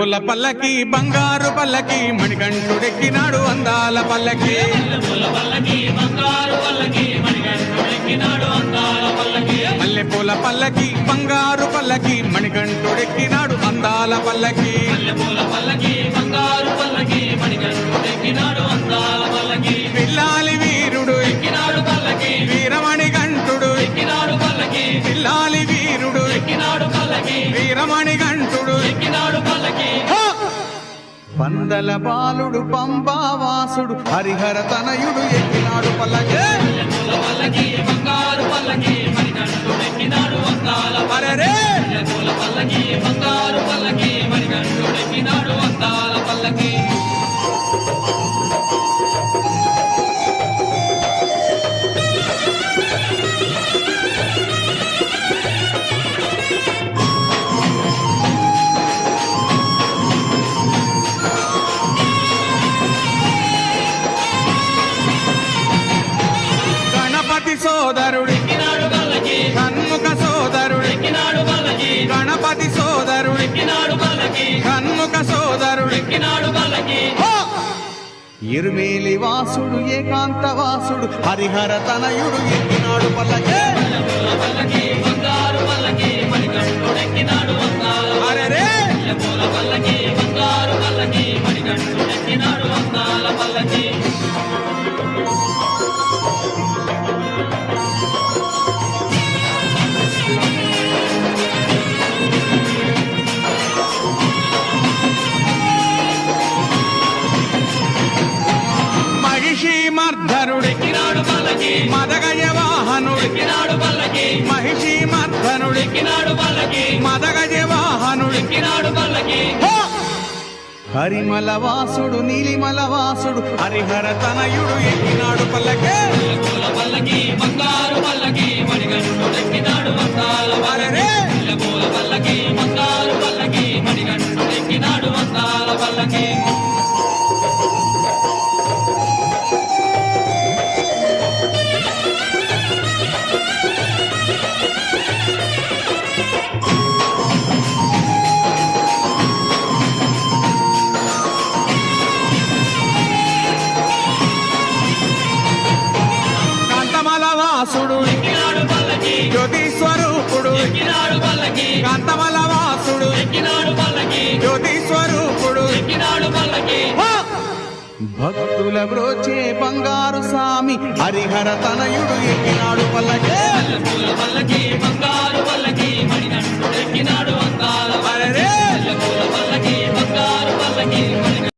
మల్లెపూల పల్లకి బంగారు పల్లకి మణికంఠుడెక్కినాడు అందాల పల్లకి మల్లెపూల పల్లకి బంగారు పల్లకి మణికంఠుడెక్కినాడు అందాల పల్లకి పిల్లాలి వీరుడు ఎక్కినాడు పల్లకి వీరమణి గంటుడు ఎక్కినాడు పల్లకి పిల్లాలి వీరుడు ఎక్కినాడు పల్లకి వీరమణి గంటుడు ఎక్కినాడు పల్లకి పందల బాలుడు పంబావాసుడు హరిహర తనయుడు ఎక్కినాడు పల్లకి బంగారు పల్లకి మణికంఠుడు ఎక్కినాడు అందాల పల్లకి బంగారు పల్లకి మణికంఠుడు ఎక్కినాడు అందాల పల్లకి సోదరుడు షణ్ముఖ సోదరుడు గణపతి సోదరుడు షణ్ముఖ సోదరుడు ఇరుమేలి వాసుడు ఏకాంత వాసుడు హరిహర తనయుడు ఎక్కినాడు పల్లకి అరెరే మర్ధనుడెక్కినాడు పల్లకి మదగజ వాహనుడెక్కినాడు పల్లకి మహిషి మర్ధనుడెక్కినాడు పల్లకి మదగజ వాహనుడెక్కినాడు పల్లకి హరిమల వాసుడు నీలిమల వాసుడు హరిహర తనయుడు ఎక్కినాడు పల్లకి పల్లకి బంగారు పల్లకి మణికంఠుడెక్కినాడు అందాల పల్లకి బంగారు పల్లకి మణికంఠుడెక్కినాడు అందాల పల్లకి వాసుడు జ్యోతి స్వరూపుడు కాంతమల వాసుడు జ్యోతి స్వరూపుడు భక్తుల బ్రోచే బంగారు స్వామి హరిహర తనయుడు ఎక్కినాడు పల్లకి బంగారు పల్లకి మణికంఠుడెక్కినాడు అందాల పల్లకి బంగారు పల్లకి